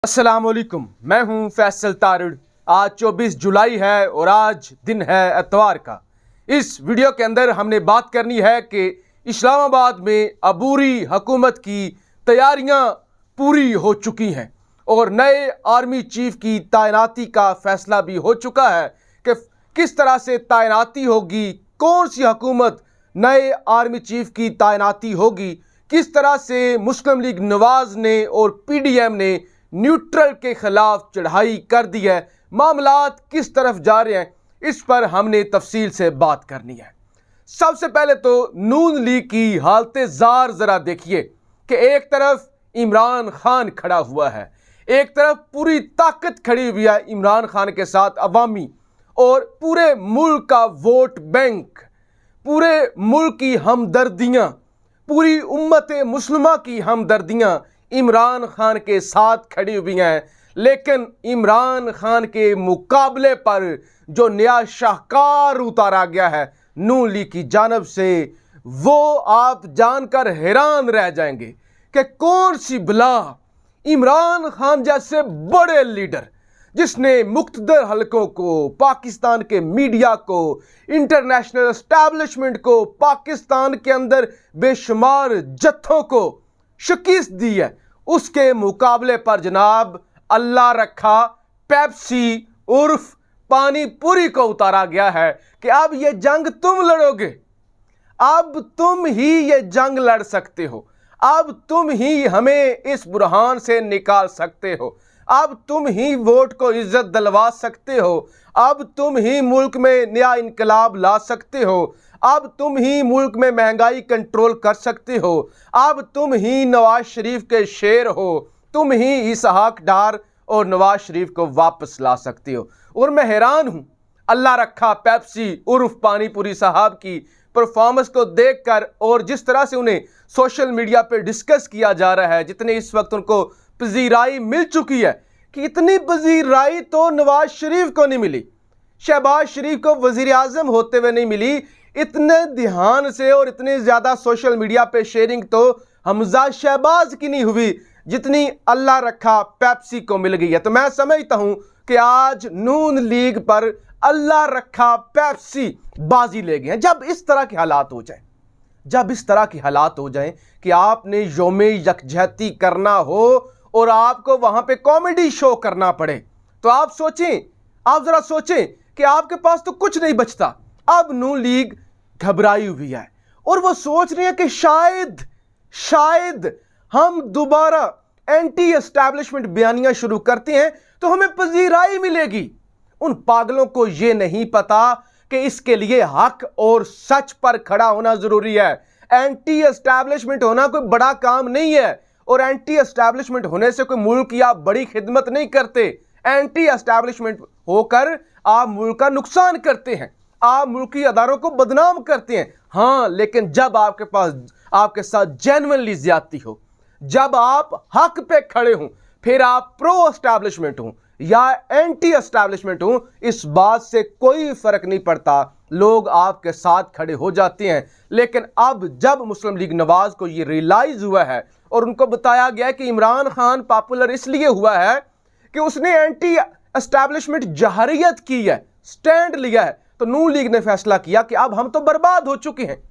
अस्सलाम वालेकुम, मैं हूं फैसल तारिड़। आज 24 जुलाई है और आज दिन है एतवार का। इस वीडियो के अंदर हमने बात करनी है कि इस्लामाबाद में अबूरी हुकूमत की तैयारियां पूरी हो चुकी हैं और नए आर्मी चीफ की तैनाती का फैसला भी हो चुका है कि किस तरह से तैनाती होगी, कौन सी हुकूमत नए आर्मी चीफ की तैनाती होगी, किस तरह से मुस्लिम लीग नवाज ने और PDM ने न्यूट्रल के खिलाफ चढ़ाई कर दी है, मामलात किस तरफ जा रहे हैं, इस पर हमने तफसील से बात करनी है। सबसे पहले तो नून लीग की हालत जार ज़रा देखिए कि एक तरफ इमरान खान खड़ा हुआ है, एक तरफ पूरी ताकत खड़ी हुई है इमरान खान के साथ अवामी, और पूरे मुल्क का वोट बैंक, पूरे मुल्क की हमदर्दियाँ, पूरी उम्मत मुस्लिमा की हमदर्दियाँ इमरान खान के साथ खड़ी हुई हैं। लेकिन इमरान खान के मुकाबले पर जो नया शाहकार उतारा गया है नून लीग की जानिब से, वो आप जानकर हैरान रह जाएंगे कि कौन सी बला इमरान खान जैसे बड़े लीडर, जिसने मुख्तदर हलकों को, पाकिस्तान के मीडिया को, इंटरनेशनल एस्टैब्लिशमेंट को, पाकिस्तान के अंदर बेशुमार जत्थों को शिकस्त दी है, उसके मुकाबले पर जनाब अल्लाह रखा पेप्सी उर्फ पानी पूरी को उतारा गया है कि अब ये जंग तुम लड़ोगे, अब तुम ही ये जंग लड़ सकते हो, अब तुम ही हमें इस बुरहान से निकाल सकते हो, अब तुम ही वोट को इज्जत दिलवा सकते हो, अब तुम ही मुल्क में नया इनकलाब ला सकते हो, अब तुम ही मुल्क में महंगाई कंट्रोल कर सकते हो, अब तुम ही नवाज शरीफ के शेर हो, तुम ही इसहाक डार और नवाज शरीफ को वापस ला सकते हो। और मैं हैरान हूँ अल्लाह रखा पेप्सी उर्फ पानीपुरी साहब की परफॉर्मेंस को देखकर, और जिस तरह से उन्हें सोशल मीडिया पे डिस्कस किया जा रहा है, जितने इस वक्त उनको पजीराई मिल चुकी है कि इतनी पजीराई तो नवाज शरीफ को नहीं मिली, शहबाज शरीफ को वजीर आज़म होते हुए नहीं मिली, इतने ध्यान से और इतनी ज़्यादा सोशल मीडिया पे शेयरिंग तो हमजा शहबाज की नहीं हुई जितनी अल्लाह रखा पेप्सी को मिल गई है। तो मैं समझता हूँ कि आज नून लीग पर अल्लाह रखा पेप्सी बाजी ले गए हैं। जब इस तरह के हालात हो जाएं, जब इस तरह के हालात हो जाएं कि आपने यौम यकजहती करना हो और आपको वहाँ पे कॉमेडी शो करना पड़े, तो आप सोचें, आप ज़रा सोचें कि आपके पास तो कुछ नहीं बचता। अब नून लीग घबराई हुई है और वो सोच रही है कि शायद हम दोबारा एंटी एस्टैब्लिशमेंट बयानियां शुरू करते हैं तो हमें पजीराई मिलेगी। उन पागलों को ये नहीं पता कि इसके लिए हक और सच पर खड़ा होना जरूरी है। एंटी एस्टैब्लिशमेंट होना कोई बड़ा काम नहीं है, और एंटी एस्टैब्लिशमेंट होने से कोई मुल्क की आप बड़ी खिदमत नहीं करते। एंटी एस्टैब्लिशमेंट होकर आप मुल्क का नुकसान करते हैं, आप मुल्की अदारों को बदनाम करते हैं। हाँ, लेकिन जब आपके पास आपके साथ जेन्युइनली ज्यादती हो, जब आप हक पे खड़े हों, फिर आप प्रो एस्टैब्लिशमेंट हों या एंटी एस्टैब्लिशमेंट हों, इस बात से कोई फर्क नहीं पड़ता, लोग आपके साथ खड़े हो जाते हैं। लेकिन अब जब मुस्लिम लीग नवाज को ये रियलाइज हुआ है और उनको बताया गया कि इमरान खान पॉपुलर इसलिए हुआ है कि उसने एंटी एस्टैब्लिशमेंट जहरियत की है, स्टैंड लिया है, तो नून लीग ने फैसला किया कि अब हम तो बर्बाद हो चुके हैं,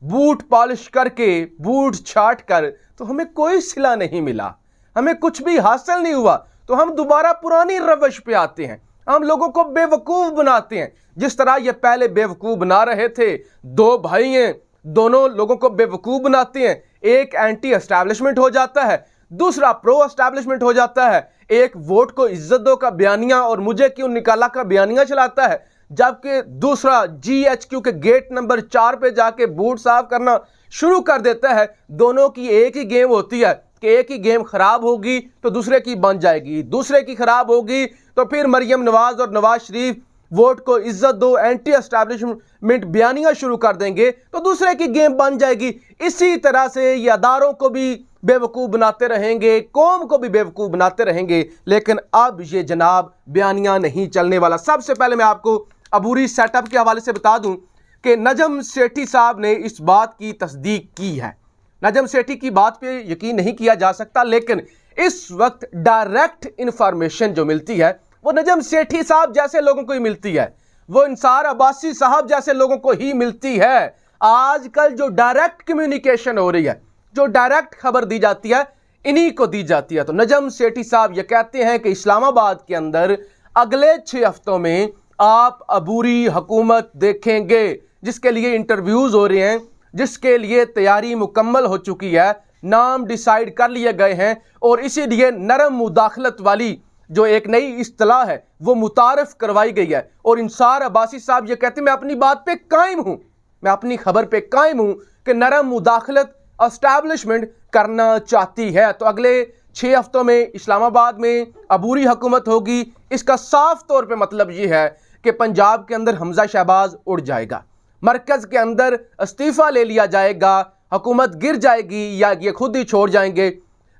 बूट पॉलिश करके, बूट छाट कर तो हमें कोई सिला नहीं मिला, हमें कुछ भी हासिल नहीं हुआ, तो हम दोबारा पुरानी रवश पे आते हैं, हम लोगों को बेवकूफ़ बनाते हैं जिस तरह ये पहले बेवकूफ़ बना रहे थे। दो भाई हैं, दोनों लोगों को बेवकूफ़ बनाते हैं, एक एंटी एस्टैब्लिशमेंट हो जाता है, दूसरा प्रो एस्टैब्लिशमेंट हो जाता है, एक वोट को इज्जत दो का बयानिया और मुझे क्यों निकाला का बयानिया चलाता है, जबकि दूसरा GHQ के गेट नंबर 4 पे जाके बूट साफ करना शुरू कर देता है। दोनों की एक ही गेम होती है कि एक ही गेम खराब होगी तो दूसरे की बन जाएगी, दूसरे की खराब होगी तो फिर मरियम नवाज और नवाज शरीफ वोट को इज्जत दो, एंटी एस्टैब्लिशमेंट बयानियां शुरू कर देंगे तो दूसरे की गेम बन जाएगी। इसी तरह से ये अदारों को भी बेवकूफ़ बनाते रहेंगे, कौम को भी बेवकूफ़ बनाते रहेंगे। लेकिन अब ये जनाब बयानियां नहीं चलने वाला। सबसे पहले मैं आपको अबूरी सेटअप के हवाले से बता दूं कि नजम सेठी साहब ने इस बात की तस्दीक की है। नजम सेठी की बात पे यकीन नहीं किया जा सकता, लेकिन इस वक्त डायरेक्ट इंफॉर्मेशन जो मिलती है वो नजम सेठी साहब जैसे लोगों को ही मिलती है, वो इंसार अब्बासी साहब जैसे लोगों को ही मिलती है। आजकल जो डायरेक्ट कम्युनिकेशन हो रही है, जो डायरेक्ट खबर दी जाती है, इन्हीं को दी जाती है। तो नजम सेठी साहब ये कहते हैं कि इस्लामाबाद के अंदर अगले 6 हफ्तों में आप अबूरी हुकूमत देखेंगे, जिसके लिए इंटरव्यूज हो रहे हैं, जिसके लिए तैयारी मुकम्मल हो चुकी है, नाम डिसाइड कर लिए गए हैं, और इसीलिए नरम मुदाखलत वाली जो एक नई इस्तिलाह है वो मुतारफ करवाई गई है। और इंसार अब्बासी साहब ये कहते हैं मैं अपनी बात पे कायम हूं, मैं अपनी खबर पे कायम हूं कि नरम मुदाखलत एस्टैब्लिशमेंट करना चाहती है। तो अगले 6 हफ्तों में इस्लामाबाद में अबूरी हुकूमत होगी। इसका साफ तौर पे मतलब ये है कि पंजाब के अंदर हमजा शहबाज उड़ जाएगा, मरकज़ के अंदर इस्तीफ़ा ले लिया जाएगा, हुकूमत गिर जाएगी या ये खुद ही छोड़ जाएंगे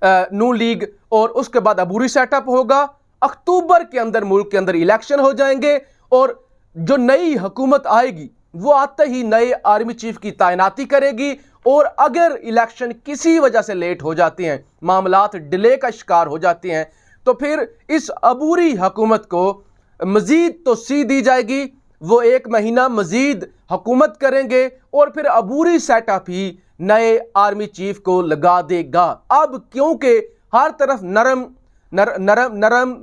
नून लीग, और उसके बाद अबूरी सेटअप होगा। अक्टूबर के अंदर मुल्क के अंदर इलेक्शन हो जाएंगे, और जो नई हुकूमत आएगी वो आते ही नए आर्मी चीफ की तैनाती करेगी। और अगर इलेक्शन किसी वजह से लेट हो जाते हैं, मामलात डिले का शिकार हो जाते हैं, तो फिर इस अबूरी हुकूमत को मजीद तोसी दी जाएगी, वो 1 महीना मजीद हुकूमत करेंगे, और फिर अबूरी सेटअप ही नए आर्मी चीफ को लगा देगा। अब क्योंकि हर तरफ नरम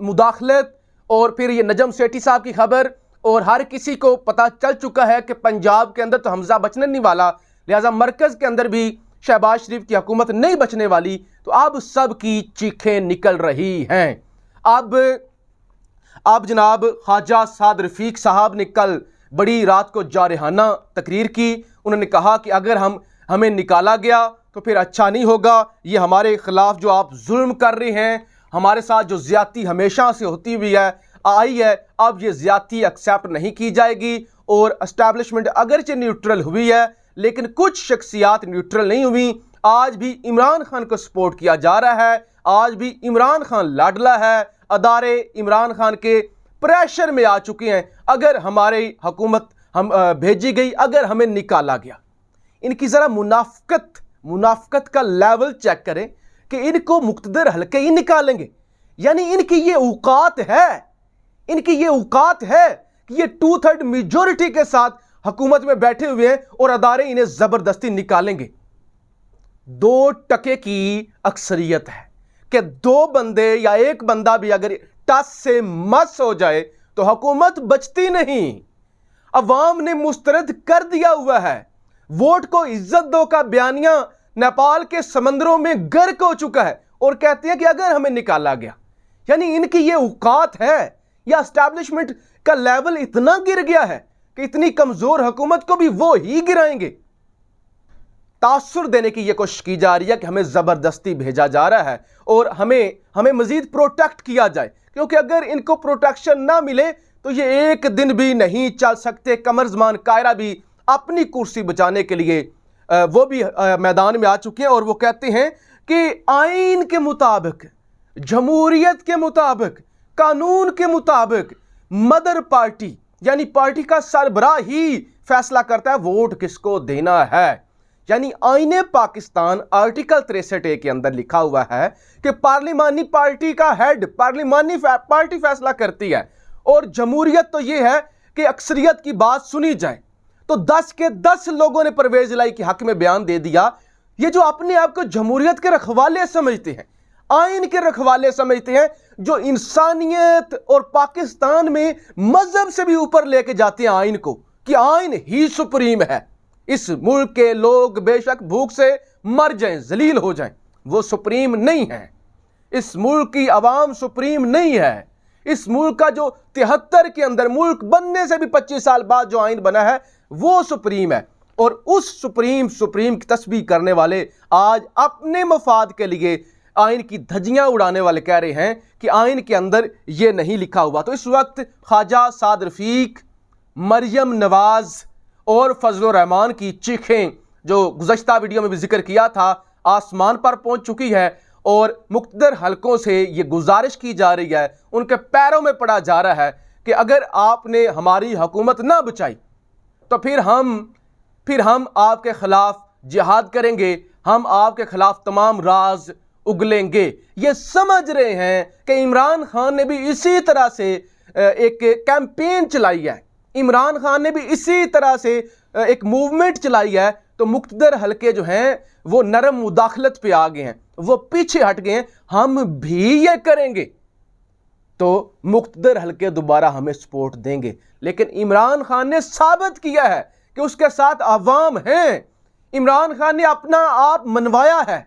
मुदाखलत, और फिर ये नजम सेठी साहब की खबर, और हर किसी को पता चल चुका है कि पंजाब के अंदर तो हमजा बचने नहीं वाला, लिहाजा मरकज़ के अंदर भी शहबाज शरीफ की हुकूमत नहीं बचने वाली। तो अब सब की चीखें निकल रही हैं। अब जनाब ख्वाजा साद रफ़ीक साहब ने कल बड़ी रात को जारहाना तकरीर की। उन्होंने कहा कि अगर हमें निकाला गया तो फिर अच्छा नहीं होगा, ये हमारे ख़िलाफ़ जो आप जुल्म कर रहे हैं, हमारे साथ जो ज़्यादती हमेशा से होती हुई है आई है, अब ये ज़्यादती एक्सेप्ट नहीं की जाएगी। और एस्टैब्लिशमेंट अगरचे न्यूट्रल हुई है, लेकिन कुछ शख्सियात न्यूट्रल नहीं हुई। आज भी इमरान खान को सपोर्ट किया जा रहा है, आज भी इमरान खान लाडला है, अदारे इमरान खान के प्रेशर में आ चुके हैं। अगर हमारी हुकूमत हम भेजी गई, अगर हमें निकाला गया, इनकी ज़रा मुनाफकत का लेवल चेक करें कि इनको मुक्तदर हल्के ही निकालेंगे। यानी इनकी ये औकात है कि ये 2/3 मेजॉरिटी के साथ हुकूमत में बैठे हुए हैं और अदारे इन्हें जबरदस्ती निकालेंगे। 2% की अक्सरियत है कि 2 बंदे या 1 बंदा भी अगर टस से मस हो जाए तो हुकूमत बचती नहीं। अवाम ने मुस्तरद कर दिया हुआ है। वोट को इज्जत दो का बयानिया नेपाल के समंदरों में गर्क हो चुका है, और कहते हैं कि अगर हमें निकाला गया, यानी इनकी ये औकात है, या एस्टैब्लिशमेंट का लेवल इतना गिर गया है कि इतनी कमजोर हुकूमत को भी वो ही गिराएंगे। तासुर देने की ये कोशिश की जा रही है कि हमें जबरदस्ती भेजा जा रहा है और हमें मजीद प्रोटेक्ट किया जाए, क्योंकि अगर इनको प्रोटेक्शन ना मिले तो ये एक दिन भी नहीं चल सकते। कमरजमान कायरा भी अपनी कुर्सी बचाने के लिए वो भी मैदान में आ चुके हैं, और वो कहते हैं कि आइन के मुताबिक, जमहूरियत के मुताबिक, कानून के मुताबिक मदर पार्टी यानी पार्टी का सरबराह ही फैसला करता है वोट किसको देना है। यानी आईने पाकिस्तान आर्टिकल 63A के अंदर लिखा हुआ है कि पार्लिमानी पार्टी का हेड पार्लिमानी पार्टी फैसला करती है, और जमहूरियत तो यह है कि अक्सरियत की बात सुनी जाए। तो 10 के 10 लोगों ने परवेज इलाही के हक में बयान दे दिया। ये जो अपने आप को जमहूरियत के रखवाले समझते हैं, आइन के रखवाले समझते हैं, जो इंसानियत और पाकिस्तान में मजहब से भी ऊपर लेके जाते हैं आइन को, कि आइन ही सुप्रीम है। इस मुल्क के लोग बेशक भूख से मर जाएं, जलील हो जाएं, वो सुप्रीम नहीं है। इस मुल्क की आवाम सुप्रीम नहीं है। इस मुल्क का जो 73 के अंदर मुल्क बनने से भी 25 साल बाद जो आइन बना है वो सुप्रीम है। और उस सुप्रीम की तस्बीह करने वाले आज अपने मफाद के लिए आइन की धज्जियां उड़ाने वाले कह रहे हैं कि आइन के अंदर ये नहीं लिखा हुआ। तो इस वक्त ख्वाजा साद रफ़ीक, मरियम नवाज और फजल रहमान की चीखें, जो गुज़श्ता वीडियो में भी जिक्र किया था, आसमान पर पहुंच चुकी है। और मुख्तदर हलकों से ये गुजारिश की जा रही है, उनके पैरों में पड़ा जा रहा है कि अगर आपने हमारी हुकूमत ना बचाई तो फिर हम आपके खिलाफ जिहाद करेंगे, हम आपके खिलाफ तमाम राज اگلیں گے۔ یہ سمجھ رہے ہیں کہ عمران خان نے بھی اسی طرح سے ایک کیمپین چلائی ہے، عمران خان نے بھی اسی طرح سے ایک موومنٹ چلائی ہے، تو مقتدر حلقے جو ہیں وہ نرم مداخلت پہ آ گئے ہیں، وہ پیچھے ہٹ گئے ہیں، ہم بھی یہ کریں گے تو مقتدر حلقے دوبارہ ہمیں سپورٹ دیں گے۔ لیکن عمران خان نے ثابت کیا ہے کہ اس کے ساتھ عوام ہیں، عمران خان نے اپنا آپ منوایا ہے،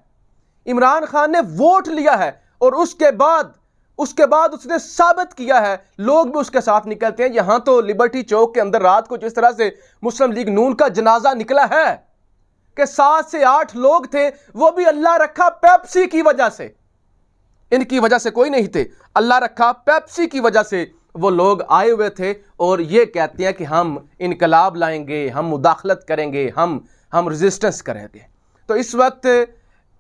عمران خان نے ووٹ لیا ہے، اور اس کے بعد اس نے ثابت کیا ہے، لوگ بھی اس کے ساتھ نکلتے ہیں۔ یہاں تو لبرٹی چوک کے اندر رات کو جس طرح سے مسلم لیگ نون کا جنازہ نکلا ہے کہ 7 سے 8 لوگ تھے، وہ بھی اللہ رکھا پیپسی کی وجہ سے، ان کی وجہ سے کوئی نہیں تھے، اللہ رکھا پیپسی کی وجہ سے وہ لوگ آئے ہوئے تھے، اور یہ کہتے ہیں کہ ہم انقلاب لائیں گے، ہم مداخلت کریں گے، ہم ریزسٹنس کریں گے۔ تو اس وقت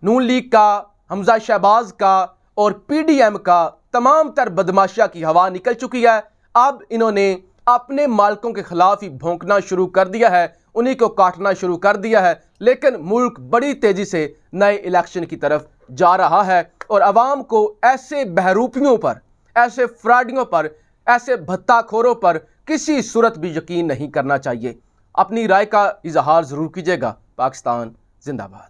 نون لیگ کا، حمزہ شہباز کا اور پی ڈی ایم کا تمام تر بدماشیہ کی ہوا نکل چکی ہے۔ اب انہوں نے اپنے مالکوں کے خلاف ہی بھونکنا شروع کر دیا ہے، انہی کو کاٹنا شروع کر دیا ہے، لیکن ملک بڑی تیزی سے نئے الیکشن کی طرف جا رہا ہے، اور عوام کو ایسے بہروپیوں پر، ایسے فراڈیوں پر، ایسے بھتہ کھوروں پر کسی صورت بھی یقین نہیں کرنا چاہیے۔ اپنی رائے کا اظہار ضرور کیجیے گا۔ پاکستان زندہ باد۔